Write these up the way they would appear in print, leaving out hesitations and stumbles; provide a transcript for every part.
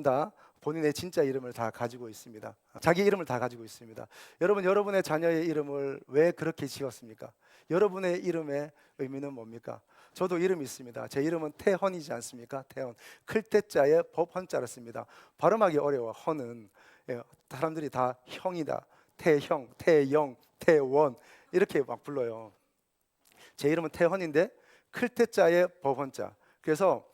다 본인의 진짜 이름을 다 가지고 있습니다. 자기 이름을 다 가지고 있습니다. 여러분, 여러분의 자녀의 이름을 왜 그렇게 지었습니까? 여러분의 이름의 의미는 뭡니까? 저도 이름이 있습니다. 제 이름은 태헌이지 않습니까? 태헌. 클때자에 법헌자를 씁니다. 발음하기 어려워. 헌은 사람들이 다 형이다, 태형, 태영, 태원 이렇게 막 불러요. 제 이름은 태헌인데 클때자에 법헌자. 그래서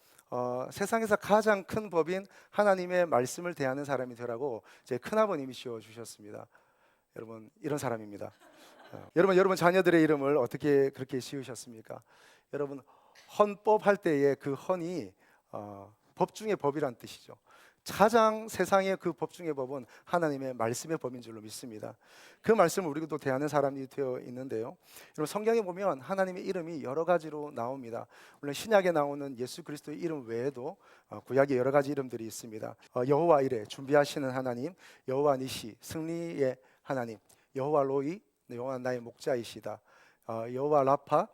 세상에서 가장 큰 법인 하나님의 말씀을 대하는 사람이 되라고 제 큰아버님이 지어주셨습니다. 여러분, 이런 사람입니다. 여러분 자녀들의 이름을 어떻게 그렇게 지으셨습니까? 여러분, 헌법 할 때의 그 헌이 법 중의 법이란 뜻이죠. 가장 세상의 그 법 중의 법은 하나님의 말씀의 법인 줄로 믿습니다. 그 말씀을 우리도 대하는 사람이 되어 있는데요. 여러분, 성경에 보면 하나님의 이름이 여러 가지로 나옵니다. 물론 신약에 나오는 예수 그리스도의 이름 외에도 구약에 여러 가지 이름들이 있습니다. 여호와 이레, 준비하시는 하나님, 여호와 니시, 승리의 하나님, 여호와 로이, 여호와 나의 목자이시다, 여호와 라파,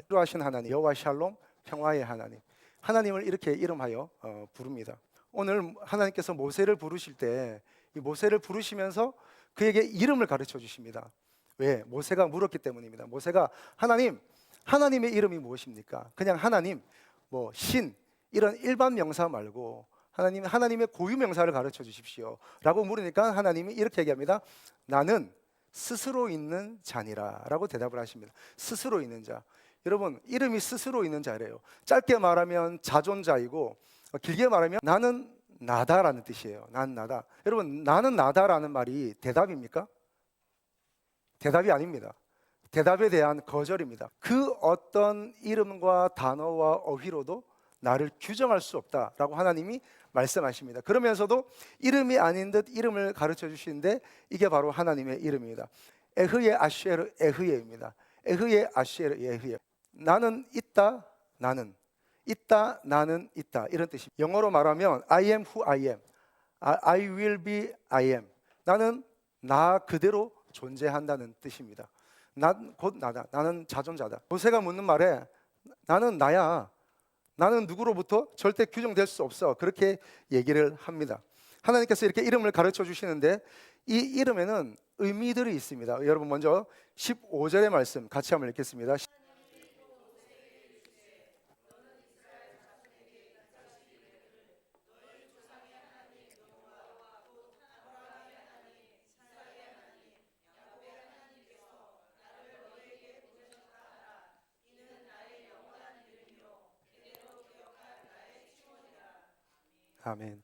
인도하신 하나님, 여호와 샬롬, 평화의 하나님. 하나님을 이렇게 이름하여 부릅니다. 오늘 하나님께서 모세를 부르실 때 이 모세를 부르시면서 그에게 이름을 가르쳐 주십니다. 왜? 모세가 물었기 때문입니다. 모세가 하나님의 이름이 무엇입니까? 그냥 하나님, 뭐 신 이런 일반 명사 말고 하나님의 고유 명사를 가르쳐 주십시오 라고 물으니까 하나님이 이렇게 얘기합니다. 나는 스스로 있는 자니라 라고 대답을 하십니다. 스스로 있는 자. 여러분, 이름이 스스로 있는 자래요. 짧게 말하면 자존자이고 길게 말하면 나는 나다라는 뜻이에요. 난 나다. 여러분, 나는 나다라는 말이 대답입니까? 대답이 아닙니다. 대답에 대한 거절입니다. 그 어떤 이름과 단어와 어휘로도 나를 규정할 수 없다라고 하나님이 말씀하십니다. 그러면서도 이름이 아닌 듯 이름을 가르쳐 주시는데 이게 바로 하나님의 이름입니다. 에흐예 아쉐르 에흐예입니다. 에흐예 아쉐르 에흐예. 나는 있다, 나는 있다, 나는 있다 이런 뜻입니다. 영어로 말하면 I am who I am, I will be I am. 나는 나 그대로 존재한다는 뜻입니다. 난 곧 나다. 나는 자존자다. 모세가 묻는 말에 나는 나야. 나는 누구로부터 절대 규정될 수 없어. 그렇게 얘기를 합니다. 하나님께서 이렇게 이름을 가르쳐 주시는데 이 이름에는 의미들이 있습니다. 여러분, 먼저 15절의 말씀 같이 한번 읽겠습니다. 아멘.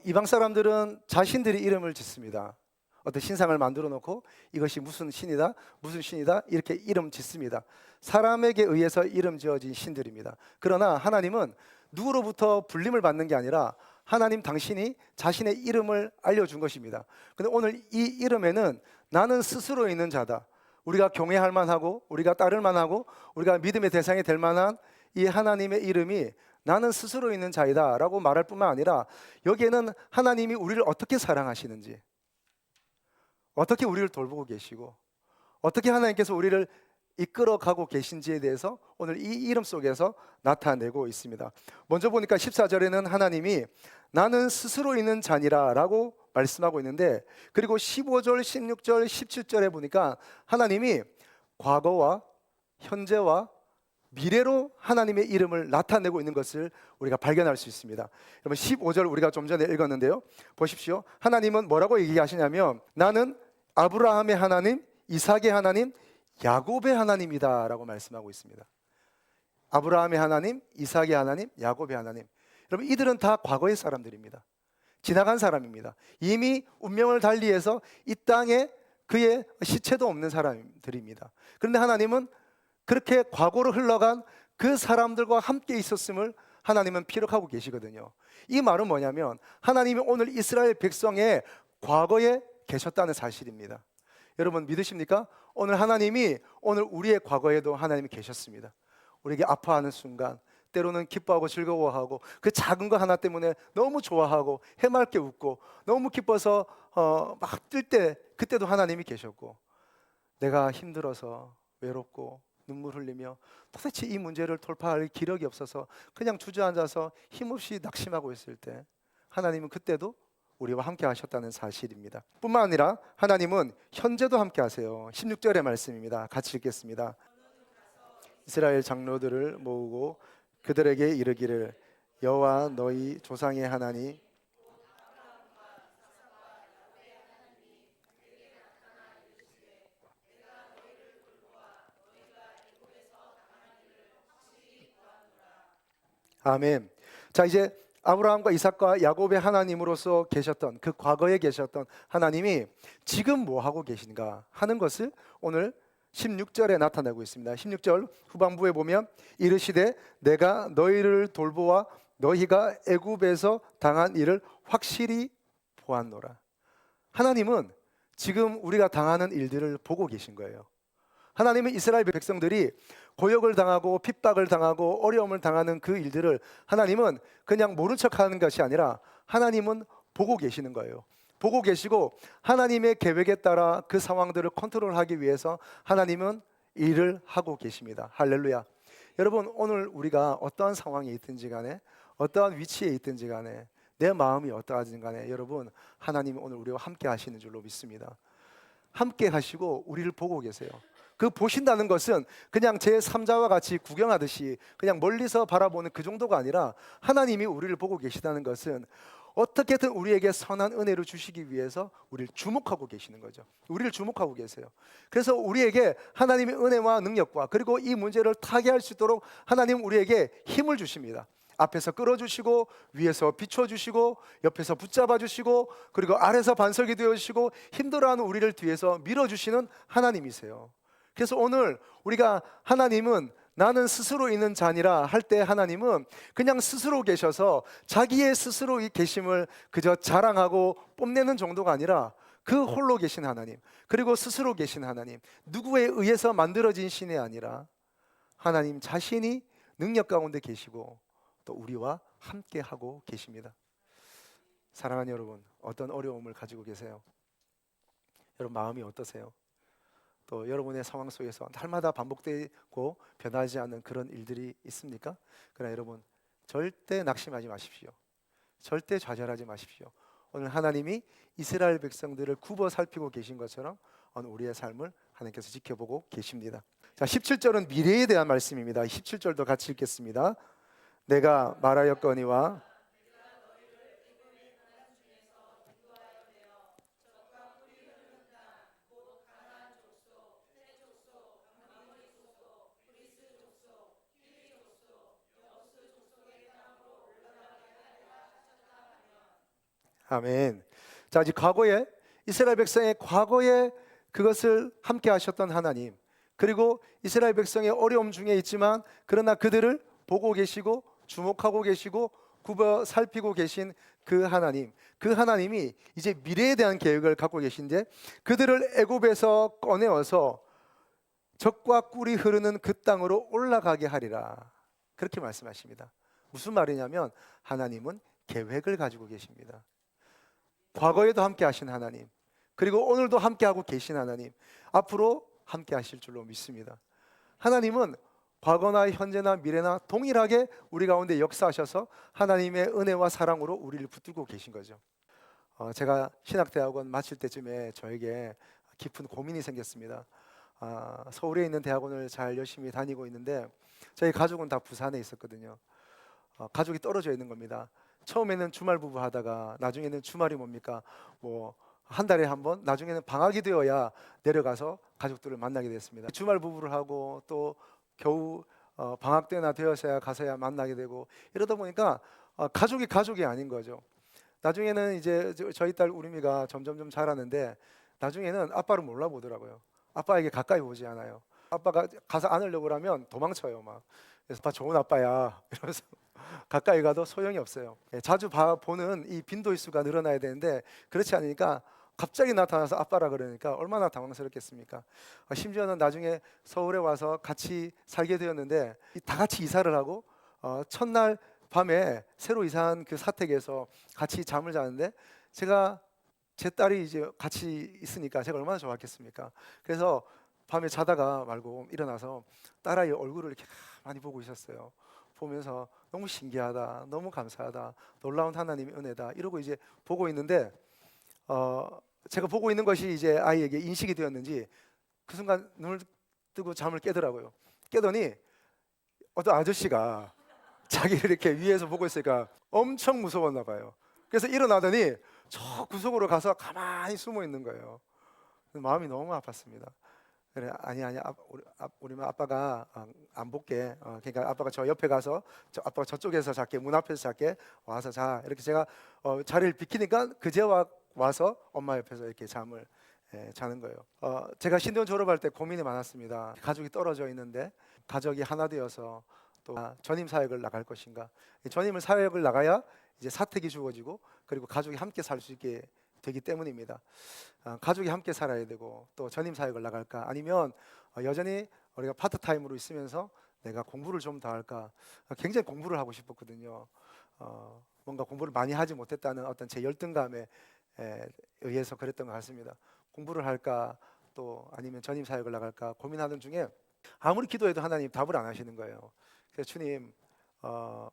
이방 사람들은 자신들이 이름을 짓습니다. 어떤 신상을 만들어 놓고 이것이 무슨 신이다, 무슨 신이다 이렇게 이름 짓습니다. 사람에게 의해서 이름 지어진 신들입니다. 그러나 하나님은 누구로부터 불림을 받는 게 아니라 하나님 당신이 자신의 이름을 알려준 것입니다. 근데 오늘 이 이름에는 나는 스스로 있는 자다, 우리가 경외할 만하고 우리가 따를 만하고 우리가 믿음의 대상이 될 만한 이 하나님의 이름이 나는 스스로 있는 자이다 라고 말할 뿐만 아니라 여기에는 하나님이 우리를 어떻게 사랑하시는지, 어떻게 우리를 돌보고 계시고 어떻게 하나님께서 우리를 이끌어가고 계신지에 대해서 오늘 이 이름 속에서 나타내고 있습니다. 먼저 보니까 14절에는 하나님이 나는 스스로 있는 자니라 라고 말씀하고 있는데, 그리고 15절, 16절, 17절에 보니까 하나님이 과거와 현재와 미래로 하나님의 이름을 나타내고 있는 것을 우리가 발견할 수 있습니다. 여러분, 15절 우리가 좀 전에 읽었는데요. 보십시오. 하나님은 뭐라고 얘기하시냐면 나는 아브라함의 하나님, 이삭의 하나님, 야곱의 하나님이다 라고 말씀하고 있습니다. 아브라함의 하나님, 이삭의 하나님, 야곱의 하나님. 여러분, 이들은 다 과거의 사람들입니다. 지나간 사람입니다. 이미 운명을 달리해서 이 땅에 그의 시체도 없는 사람들입니다. 그런데 하나님은 그렇게 과거로 흘러간 그 사람들과 함께 있었음을 하나님은 기록하고 계시거든요. 이 말은 뭐냐면 하나님이 오늘 이스라엘 백성의 과거에 계셨다는 사실입니다. 여러분, 믿으십니까? 오늘 하나님이 오늘 우리의 과거에도 하나님이 계셨습니다. 우리에게 아파하는 순간, 때로는 기뻐하고 즐거워하고 그 작은 거 하나 때문에 너무 좋아하고 해맑게 웃고 너무 기뻐서 막 뛸 때, 그때도 하나님이 계셨고, 내가 힘들어서 외롭고 눈물 흘리며 도대체 이 문제를 돌파할 기력이 없어서 그냥 주저앉아서 힘없이 낙심하고 있을 때 하나님은 그때도 우리와 함께 하셨다는 사실입니다. 뿐만 아니라 하나님은 현재도 함께 하세요. 16절의 말씀입니다. 같이 읽겠습니다. 이스라엘 장로들을 모으고 그들에게 이르기를 여호와 너희 조상의 하나님 아멘. 자, 이제 아브라함과 이삭과 야곱의 하나님으로서 계셨던 그 과거에 계셨던 하나님이 지금 뭐 하고 계신가 하는 것을 오늘 16절에 나타내고 있습니다. 16절 후반부에 보면 이르시되 내가 너희를 돌보아 너희가 애굽에서 당한 일을 확실히 보았노라. 하나님은 지금 우리가 당하는 일들을 보고 계신 거예요. 하나님은 이스라엘 백성들이 고역을 당하고 핍박을 당하고 어려움을 당하는 그 일들을 하나님은 그냥 모른 척하는 것이 아니라 하나님은 보고 계시는 거예요. 보고 계시고 하나님의 계획에 따라 그 상황들을 컨트롤하기 위해서 하나님은 일을 하고 계십니다. 할렐루야. 여러분, 오늘 우리가 어떠한 상황에 있든지 간에 어떠한 위치에 있든지 간에 내 마음이 어떠하든 간에 여러분, 하나님이 오늘 우리와 함께 하시는 줄로 믿습니다. 함께 하시고 우리를 보고 계세요. 그 보신다는 것은 그냥 제 3자와 같이 구경하듯이 그냥 멀리서 바라보는 그 정도가 아니라 하나님이 우리를 보고 계시다는 것은 어떻게든 우리에게 선한 은혜를 주시기 위해서 우리를 주목하고 계시는 거죠. 우리를 주목하고 계세요. 그래서 우리에게 하나님의 은혜와 능력과 그리고 이 문제를 타개할 수 있도록 하나님은 우리에게 힘을 주십니다. 앞에서 끌어주시고 위에서 비춰주시고 옆에서 붙잡아주시고 그리고 아래서 반석이 되어주시고 힘들어하는 우리를 뒤에서 밀어주시는 하나님이세요. 그래서 오늘 우리가 하나님은 나는 스스로 있는 자니라 할 때 하나님은 그냥 스스로 계셔서 자기의 스스로 계심을 그저 자랑하고 뽐내는 정도가 아니라 그 홀로 계신 하나님, 그리고 스스로 계신 하나님, 누구에 의해서 만들어진 신이 아니라 하나님 자신이 능력 가운데 계시고 또 우리와 함께 하고 계십니다. 사랑하는 여러분, 어떤 어려움을 가지고 계세요? 여러분 마음이 어떠세요? 또 여러분의 상황 속에서 날마다 반복되고 변하지 않는 그런 일들이 있습니까? 그러나 여러분 절대 낙심하지 마십시오. 절대 좌절하지 마십시오. 오늘 하나님이 이스라엘 백성들을 굽어 살피고 계신 것처럼 오늘 우리의 삶을 하나님께서 지켜보고 계십니다. 자, 17절은 미래에 대한 말씀입니다. 17절도 같이 읽겠습니다. 내가 말하였거니와 아멘. 자, 이제 과거에 이스라엘 백성의 과거에 그것을 함께 하셨던 하나님, 그리고 이스라엘 백성의 어려움 중에 있지만 그러나 그들을 보고 계시고 주목하고 계시고 굽어 살피고 계신 그 하나님, 그 하나님이 이제 미래에 대한 계획을 갖고 계신데 그들을 애굽에서 꺼내어서 젖과 꿀이 흐르는 그 땅으로 올라가게 하리라, 그렇게 말씀하십니다. 무슨 말이냐면 하나님은 계획을 가지고 계십니다. 과거에도 함께 하신 하나님, 그리고 오늘도 함께 하고 계신 하나님, 앞으로 함께 하실 줄로 믿습니다. 하나님은 과거나 현재나 미래나 동일하게 우리 가운데 역사하셔서 하나님의 은혜와 사랑으로 우리를 붙들고 계신 거죠. 제가 신학대학원 마칠 때쯤에 저에게 깊은 고민이 생겼습니다. 서울에 있는 대학원을 잘 열심히 다니고 있는데 저희 가족은 다 부산에 있었거든요. 가족이 떨어져 있는 겁니다. 처음에는 주말 부부 하다가 나중에는 주말이 뭡니까? 뭐 한 달에 한 번, 나중에는 방학이 되어야 내려가서 가족들을 만나게 됐습니다. 주말 부부를 하고 또 겨우 방학 때나 되어서야 가서야 만나게 되고 이러다 보니까 가족이 아닌 거죠. 나중에는 이제 저희 딸 우림이가 점점점 자라는데 나중에는 아빠를 몰라보더라고요. 아빠에게 가까이 오지 않아요. 아빠가 가서 안으려고 하면 도망쳐요 막. 그래서 아빠 좋은 아빠야 이러면서 가까이 가도 소용이 없어요. 자주 보는 이 빈도의 수가 늘어나야 되는데 그렇지 않으니까 갑자기 나타나서 아빠라 그러니까 얼마나 당황스럽겠습니까? 심지어는 나중에 서울에 와서 같이 살게 되었는데 다 같이 이사를 하고 첫날 밤에 새로 이사한 그 사택에서 같이 잠을 자는데 제 딸이 이제 같이 있으니까 제가 얼마나 좋았겠습니까? 그래서 밤에 자다가 말고 일어나서 딸아이 얼굴을 이렇게 많이 보고 있었어요. 보면서 너무 신기하다, 너무 감사하다, 놀라운 하나님의 은혜다 이러고 이제 보고 있는데 제가 보고 있는 것이 이제 아이에게 인식이 되었는지 그 순간 눈을 뜨고 잠을 깨더라고요. 깨더니 어떤 아저씨가 자기를 이렇게 위에서 보고 있으니까 엄청 무서웠나 봐요. 그래서 일어나더니 저 구석으로 가서 가만히 숨어 있는 거예요. 마음이 너무 아팠습니다. 그래, 아니 우리 아빠가 안 볼게. 그러니까 아빠가 저 옆에 가서 아빠가 저쪽에서 잘게, 문 앞에서 잘게, 와서 자. 이렇게 제가 자리를 비키니까 그제 와서 엄마 옆에서 이렇게 잠을 자는 거예요. 제가 신대원 졸업할 때 고민이 많았습니다. 가족이 떨어져 있는데 가족이 하나 되어서 또 전임 사역을 나갈 것인가. 전임을 사역을 나가야 이제 사택이 주어지고 그리고 가족이 함께 살 수 있게 되기 때문입니다. 가족이 함께 살아야 되고 또 전임 사역을 나갈까 아니면 여전히 우리가 파트타임으로 있으면서 내가 공부를 좀 더 할까. 굉장히 공부를 하고 싶었거든요. 뭔가 공부를 많이 하지 못했다는 어떤 제 열등감에 의해서 그랬던 것 같습니다. 공부를 할까 또 아니면 전임 사역을 나갈까 고민하는 중에 아무리 기도해도 하나님 답을 안 하시는 거예요. 그래서 주님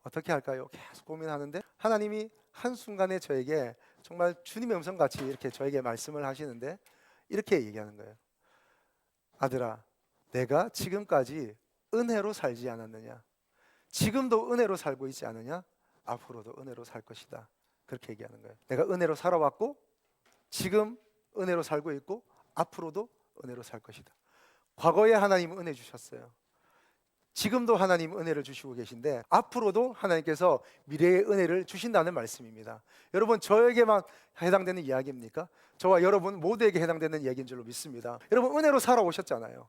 어떻게 할까요? 계속 고민하는데 하나님이 한순간에 저에게 정말 주님의 음성같이 이렇게 저에게 말씀을 하시는데 이렇게 얘기하는 거예요. 아들아, 내가 지금까지 은혜로 살지 않았느냐? 지금도 은혜로 살고 있지 않느냐? 앞으로도 은혜로 살 것이다. 그렇게 얘기하는 거예요. 내가 은혜로 살아왔고 지금 은혜로 살고 있고 앞으로도 은혜로 살 것이다. 과거에 하나님은 은혜 주셨어요. 지금도 하나님 은혜를 주시고 계신데 앞으로도 하나님께서 미래의 은혜를 주신다는 말씀입니다. 여러분, 저에게만 해당되는 이야기입니까? 저와 여러분 모두에게 해당되는 이야기인 줄로 믿습니다. 여러분, 은혜로 살아오셨잖아요.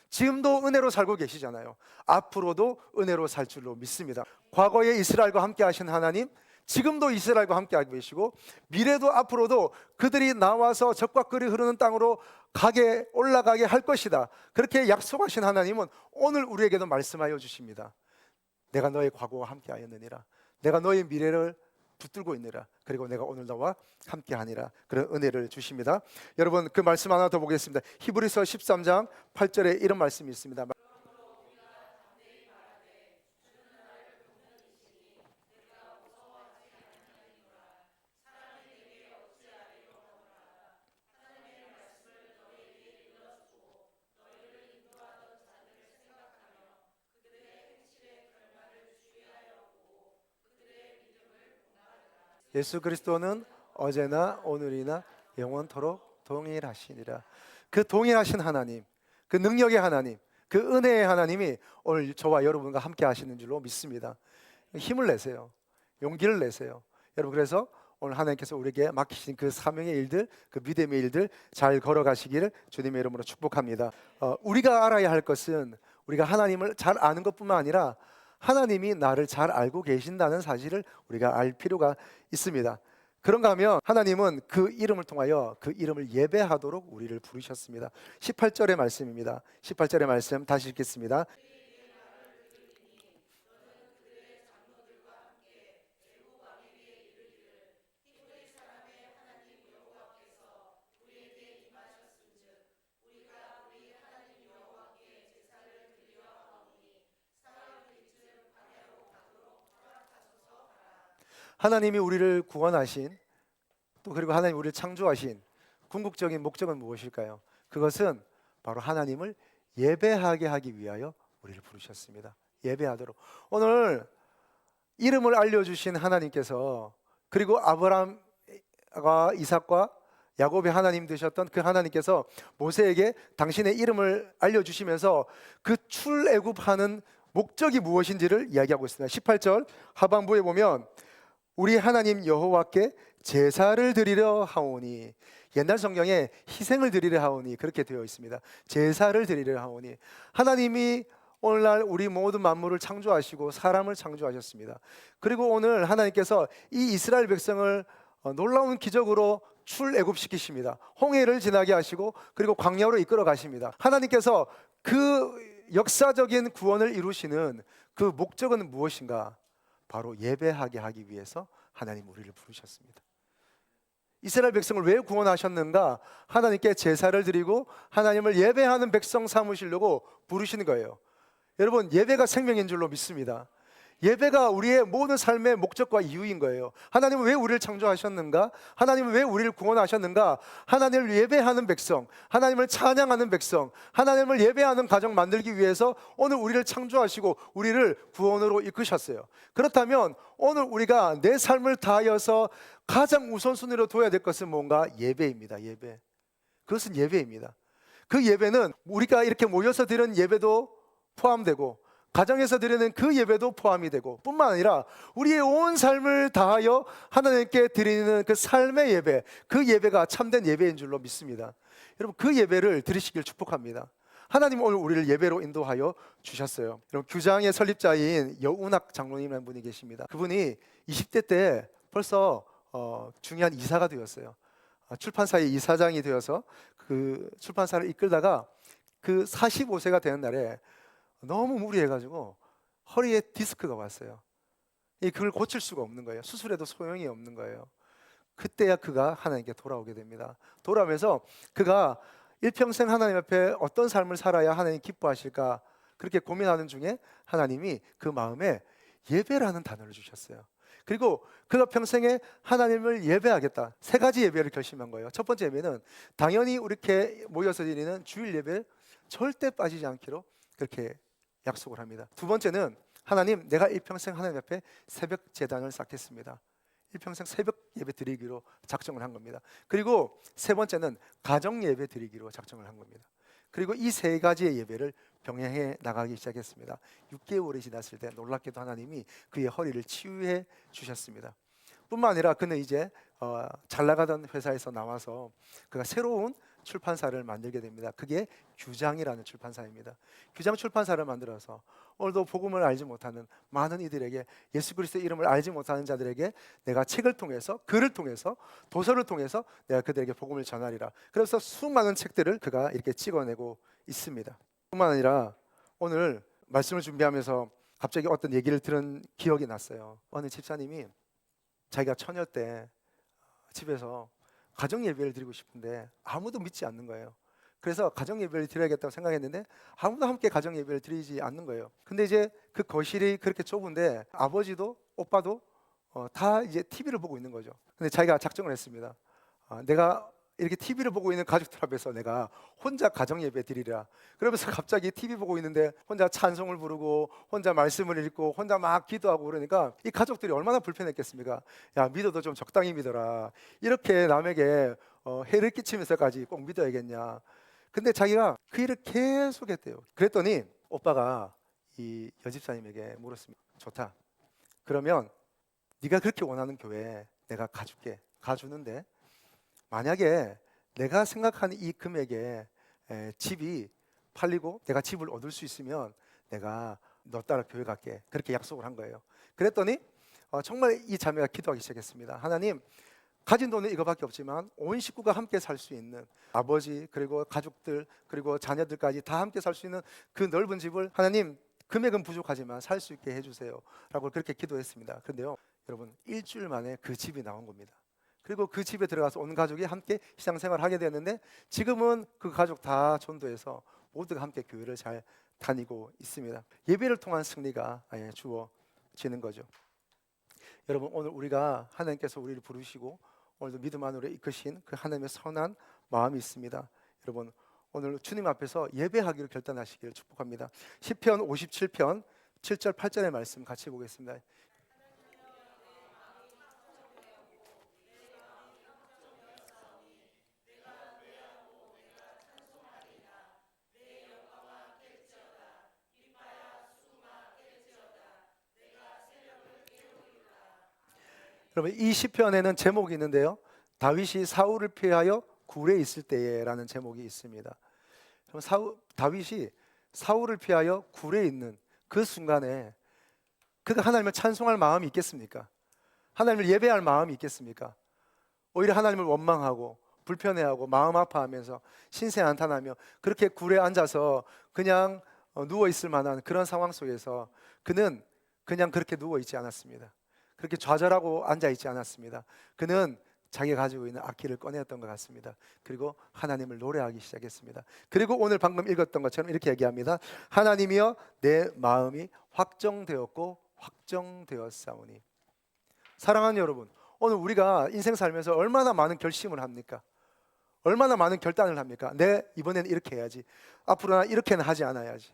지금도 은혜로 살고 계시잖아요. 앞으로도 은혜로 살 줄로 믿습니다. 과거에 이스라엘과 함께 하신 하나님, 지금도 이스라엘과 함께하고 계시고 미래도 앞으로도 그들이 나와서 적과 꿀이 흐르는 땅으로 올라가게 할 것이다. 그렇게 약속하신 하나님은 오늘 우리에게도 말씀하여 주십니다. 내가 너의 과거와 함께하였느니라. 내가 너의 미래를 붙들고 있느라. 그리고 내가 오늘 너와 함께하니라. 그런 은혜를 주십니다. 여러분, 그 말씀 하나 더 보겠습니다. 히브리서 13장 8절에 이런 말씀이 있습니다. 예수 그리스도는 어제나 오늘이나 영원토록 동일하시니라. 그 동일하신 하나님, 그 능력의 하나님, 그 은혜의 하나님이 오늘 저와 여러분과 함께 하시는 줄로 믿습니다. 힘을 내세요. 용기를 내세요. 여러분, 그래서 오늘 하나님께서 우리에게 맡기신 그 사명의 일들, 그 믿음의 일들 잘 걸어가시기를 주님의 이름으로 축복합니다. 우리가 알아야 할 것은 우리가 하나님을 잘 아는 것뿐만 아니라 하나님이 나를 잘 알고 계신다는 사실을 우리가 알 필요가 있습니다. 그런가 하면 하나님은 그 이름을 통하여 그 이름을 예배하도록 우리를 부르셨습니다. 18절의 말씀입니다. 18절의 말씀 다시 읽겠습니다. 하나님이 우리를 구원하신 또 그리고 하나님 우리를 창조하신 궁극적인 목적은 무엇일까요? 그것은 바로 하나님을 예배하게 하기 위하여 우리를 부르셨습니다. 예배하도록. 오늘 이름을 알려주신 하나님께서 그리고 아브라함과 이삭과 야곱의 하나님 되셨던 그 하나님께서 모세에게 당신의 이름을 알려주시면서 그 출애굽하는 목적이 무엇인지를 이야기하고 있습니다. 18절 하반부에 보면 우리 하나님 여호와께 제사를 드리려 하오니, 옛날 성경에 희생을 드리려 하오니 그렇게 되어 있습니다. 제사를 드리려 하오니, 하나님이 오늘날 우리 모든 만물을 창조하시고 사람을 창조하셨습니다. 그리고 오늘 하나님께서 이 이스라엘 백성을 놀라운 기적으로 출애굽시키십니다. 홍해를 지나게 하시고 그리고 광야로 이끌어 가십니다. 하나님께서 그 역사적인 구원을 이루시는 그 목적은 무엇인가? 바로 예배하게 하기 위해서 하나님 우리를 부르셨습니다. 이스라엘 백성을 왜 구원하셨는가? 하나님께 제사를 드리고 하나님을 예배하는 백성 삼으시려고 부르시는 거예요. 여러분, 예배가 생명인 줄로 믿습니다. 예배가 우리의 모든 삶의 목적과 이유인 거예요. 하나님은 왜 우리를 창조하셨는가? 하나님은 왜 우리를 구원하셨는가? 하나님을 예배하는 백성, 하나님을 찬양하는 백성, 하나님을 예배하는 가정 만들기 위해서 오늘 우리를 창조하시고 우리를 구원으로 이끄셨어요. 그렇다면 오늘 우리가 내 삶을 다하여서 가장 우선순위로 둬야 될 것은 뭔가? 예배입니다. 예배. 그것은 예배입니다. 그 예배는 우리가 이렇게 모여서 드리는 예배도 포함되고 가정에서 드리는 그 예배도 포함이 되고 뿐만 아니라 우리의 온 삶을 다하여 하나님께 드리는 그 삶의 예배, 그 예배가 참된 예배인 줄로 믿습니다. 여러분, 그 예배를 드리시길 축복합니다. 하나님 오늘 우리를 예배로 인도하여 주셨어요. 여러분, 규장의 설립자인 여운학 장로님이라는 분이 계십니다. 그분이 20대 때 벌써 중요한 이사가 되었어요. 출판사의 이사장이 되어서 그 출판사를 이끌다가 그 45세가 되는 날에 너무 무리해가지고 허리에 디스크가 왔어요. 그걸 고칠 수가 없는 거예요. 수술해도 소용이 없는 거예요. 그때야 그가 하나님께 돌아오게 됩니다. 돌아오면서 그가 일평생 하나님 앞에 어떤 삶을 살아야 하나님 기뻐하실까 그렇게 고민하는 중에 하나님이 그 마음에 예배라는 단어를 주셨어요. 그리고 그가 평생에 하나님을 예배하겠다, 세 가지 예배를 결심한 거예요. 첫 번째 예배는 당연히 이렇게 모여서 드리는 주일 예배 절대 빠지지 않기로 그렇게 약속을 합니다. 두 번째는 하나님, 내가 일평생 하나님 앞에 새벽 제단을 쌓겠습니다. 일평생 새벽 예배 드리기로 작정을 한 겁니다. 그리고 세 번째는 가정 예배 드리기로 작정을 한 겁니다. 그리고 이 세 가지의 예배를 병행해 나가기 시작했습니다. 6개월이 지났을 때 놀랍게도 하나님이 그의 허리를 치유해 주셨습니다. 뿐만 아니라 그는 이제 잘 나가던 회사에서 나와서 그가 새로운 출판사를 만들게 됩니다. 그게 규장이라는 출판사입니다. 규장 출판사를 만들어서 오늘도 복음을 알지 못하는 많은 이들에게, 예수 그리스도의 이름을 알지 못하는 자들에게 내가 책을 통해서, 글을 통해서, 도서를 통해서 내가 그들에게 복음을 전하리라. 그래서 수많은 책들을 그가 이렇게 찍어내고 있습니다. 뿐만 아니라 오늘 말씀을 준비하면서 갑자기 어떤 얘기를 들은 기억이 났어요. 어느 집사님이 자기가 처녀 때 집에서 가정 예배를 드리고 싶은데 아무도 믿지 않는 거예요. 그래서 가정 예배를 드려야겠다고 생각했는데 아무도 함께 가정 예배를 드리지 않는 거예요. 근데 이제 그 거실이 그렇게 좁은데 아버지도 오빠도 다 이제 TV를 보고 있는 거죠. 근데 자기가 작정을 했습니다. 내가 이렇게 TV를 보고 있는 가족들 앞에서 내가 혼자 가정 예배 드리라. 그러면서 갑자기 TV 보고 있는데 혼자 찬송을 부르고 혼자 말씀을 읽고 혼자 막 기도하고 그러니까 이 가족들이 얼마나 불편했겠습니까? 야, 믿어도 좀 적당히 믿어라. 이렇게 남에게 해를 끼치면서까지 꼭 믿어야겠냐. 근데 자기가 그 일을 계속 했대요. 그랬더니 오빠가 이 여집사님에게 물었습니다. 좋다. 그러면 네가 그렇게 원하는 교회에 내가 가줄게. 가주는데 만약에 내가 생각하는 이 금액에 집이 팔리고 내가 집을 얻을 수 있으면 내가 너 따라 교회 갈게. 그렇게 약속을 한 거예요. 그랬더니 정말 이 자매가 기도하기 시작했습니다. 하나님, 가진 돈은 이거밖에 없지만 온 식구가 함께 살 수 있는, 아버지 그리고 가족들 그리고 자녀들까지 다 함께 살 수 있는 그 넓은 집을 하나님, 금액은 부족하지만 살 수 있게 해주세요 라고 그렇게 기도했습니다. 그런데요 여러분, 일주일 만에 그 집이 나온 겁니다. 그리고 그 집에 들어가서 온 가족이 함께 신앙생활을 하게 되었는데 지금은 그 가족 다 전도해서 모두가 함께 교회를 잘 다니고 있습니다. 예배를 통한 승리가 주어지는 거죠. 여러분, 오늘 우리가 하나님께서 우리를 부르시고 오늘도 믿음 안으로 이끄신 그 하나님의 선한 마음이 있습니다. 여러분, 오늘 주님 앞에서 예배하기로 결단하시기를 축복합니다. 시편 57편 7절 8절의 말씀 같이 보겠습니다. 여러분, 이 시편에는 제목이 있는데요, 다윗이 사울을 피하여 굴에 있을 때에라는 제목이 있습니다. 다윗이 사울을 피하여 굴에 있는 그 순간에 그가 하나님을 찬송할 마음이 있겠습니까? 하나님을 예배할 마음이 있겠습니까? 오히려 하나님을 원망하고 불편해하고 마음 아파하면서 신세한탄하며 그렇게 굴에 앉아서 그냥 누워 있을 만한 그런 상황 속에서 그는 그냥 그렇게 누워 있지 않았습니다. 그렇게 좌절하고 앉아 있지 않았습니다. 그는 자기가 가지고 있는 악기를 꺼내었던 것 같습니다. 그리고 하나님을 노래하기 시작했습니다. 그리고 오늘 방금 읽었던 것처럼 이렇게 얘기합니다. 하나님이여, 내 마음이 확정되었고 확정되었사오니. 사랑하는 여러분, 오늘 우리가 인생 살면서 얼마나 많은 결심을 합니까? 얼마나 많은 결단을 합니까? 내 이번에는 이렇게 해야지, 앞으로는 이렇게는 하지 않아야지,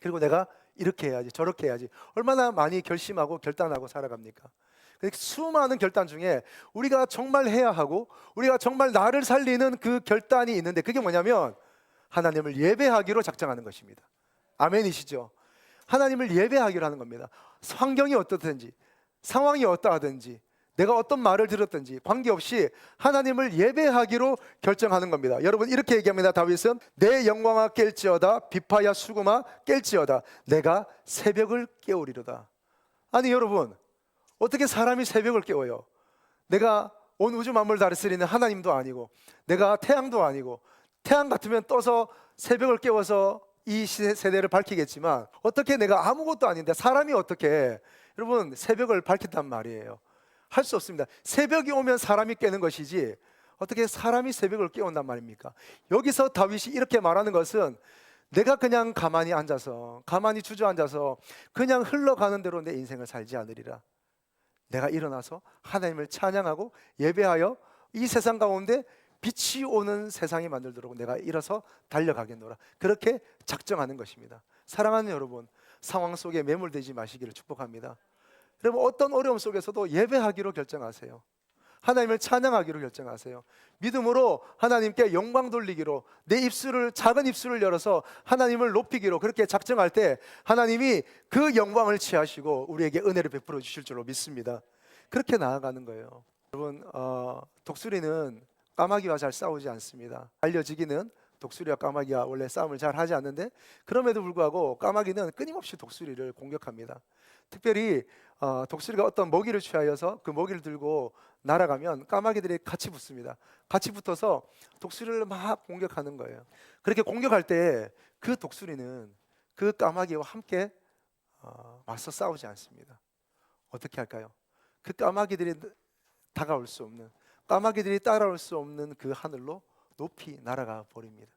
그리고 내가 이렇게 해야지, 저렇게 해야지. 얼마나 많이 결심하고 결단하고 살아갑니까? 수많은 결단 중에 우리가 정말 해야 하고 우리가 정말 나를 살리는 그 결단이 있는데, 그게 뭐냐면 하나님을 예배하기로 작정하는 것입니다. 아멘이시죠? 하나님을 예배하기로 하는 겁니다. 환경이 어떻든지, 상황이 어떠하든지, 내가 어떤 말을 들었든지 관계없이 하나님을 예배하기로 결정하는 겁니다. 여러분, 이렇게 얘기합니다. 다윗은 내 영광아 깰지어다, 비파야 수금아 깰지어다, 내가 새벽을 깨우리로다. 아니 여러분, 어떻게 사람이 새벽을 깨워요? 내가 온 우주 만물을 다스리는 하나님도 아니고, 내가 태양도 아니고, 태양 같으면 떠서 새벽을 깨워서 이 세대를 밝히겠지만, 어떻게 내가 아무것도 아닌데 사람이 어떻게 여러분 새벽을 밝힌단 말이에요? 할 수 없습니다. 새벽이 오면 사람이 깨는 것이지 어떻게 사람이 새벽을 깨운단 말입니까? 여기서 다윗이 이렇게 말하는 것은, 내가 그냥 가만히 앉아서, 가만히 주저앉아서 그냥 흘러가는 대로 내 인생을 살지 않으리라. 내가 일어나서 하나님을 찬양하고 예배하여 이 세상 가운데 빛이 오는 세상이 만들도록 내가 일어서 달려가겠노라. 그렇게 작정하는 것입니다. 사랑하는 여러분, 상황 속에 매몰되지 마시기를 축복합니다. 여러분, 어떤 어려움 속에서도 예배하기로 결정하세요. 하나님을 찬양하기로 결정하세요. 믿음으로 하나님께 영광 돌리기로, 내 입술을, 작은 입술을 열어서 하나님을 높이기로 그렇게 작정할 때 하나님이 그 영광을 취하시고 우리에게 은혜를 베풀어 주실 줄로 믿습니다. 그렇게 나아가는 거예요. 여러분, 독수리는 까마귀와 잘 싸우지 않습니다. 알려지기는 독수리와 까마귀가 원래 싸움을 잘 하지 않는데, 그럼에도 불구하고 까마귀는 끊임없이 독수리를 공격합니다. 특별히 독수리가 어떤 먹이를 취하여서 그 먹이를 들고 날아가면 까마귀들이 같이 붙습니다. 같이 붙어서 독수리를 막 공격하는 거예요. 그렇게 공격할 때 그 독수리는 그 까마귀와 함께 맞서 싸우지 않습니다. 어떻게 할까요? 그 까마귀들이 다가올 수 없는, 까마귀들이 따라올 수 없는 그 하늘로 높이 날아가 버립니다.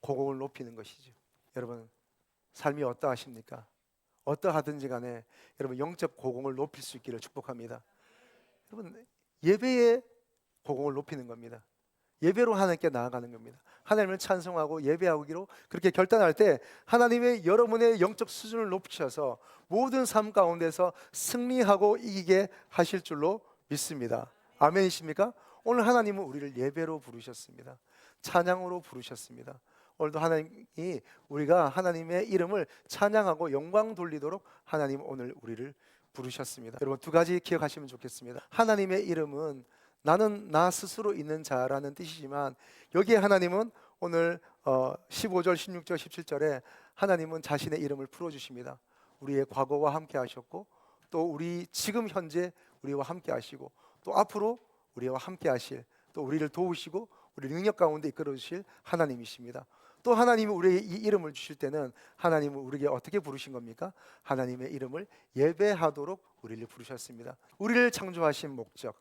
고공을 높이는 것이죠. 여러분, 삶이 어떠하십니까? 어떠하든지 간에 여러분 영적 고공을 높일 수 있기를 축복합니다. 여러분, 예배의 고공을 높이는 겁니다. 예배로 하나님께 나아가는 겁니다. 하나님을 찬송하고 예배하기로 그렇게 결단할 때 하나님의 여러분의 영적 수준을 높이셔서 모든 삶 가운데서 승리하고 이기게 하실 줄로 믿습니다. 아멘이십니까? 오늘 하나님은 우리를 예배로 부르셨습니다. 찬양으로 부르셨습니다. 오늘도 하나님이 우리가 하나님의 이름을 찬양하고 영광 돌리도록 하나님 오늘 우리를 부르셨습니다. 여러분, 두 가지 기억하시면 좋겠습니다. 하나님의 이름은 나는 나 스스로 있는 자라는 뜻이지만, 여기에 하나님은 오늘 15절, 16절, 17절에 하나님은 자신의 이름을 풀어주십니다. 우리의 과거와 함께 하셨고, 또 우리 지금 현재 우리와 함께 하시고, 또 앞으로 우리와 함께 하실, 또 우리를 도우시고 우리 능력 가운데 이끌어 주실 하나님이십니다. 또 하나님이 우리에게 이 이름을 주실 때는 하나님은 우리에게 어떻게 부르신 겁니까? 하나님의 이름을 예배하도록 우리를 부르셨습니다. 우리를 창조하신 목적,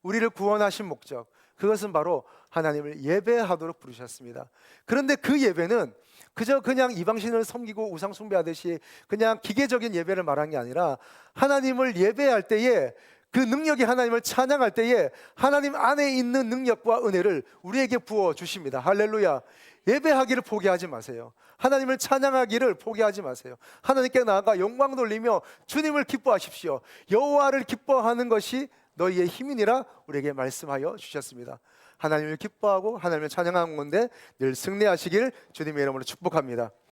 우리를 구원하신 목적, 그것은 바로 하나님을 예배하도록 부르셨습니다. 그런데 그 예배는 그저 그냥 이방신을 섬기고 우상 숭배하듯이 그냥 기계적인 예배를 말한 게 아니라, 하나님을 예배할 때에 그 능력이, 하나님을 찬양할 때에 하나님 안에 있는 능력과 은혜를 우리에게 부어 주십니다. 할렐루야. 예배하기를 포기하지 마세요. 하나님을 찬양하기를 포기하지 마세요. 하나님께 나아가 영광 돌리며 주님을 기뻐하십시오. 여호와를 기뻐하는 것이 너희의 힘이니라 우리에게 말씀하여 주셨습니다. 하나님을 기뻐하고 하나님을 찬양하는 건데 늘 승리하시길 주님의 이름으로 축복합니다.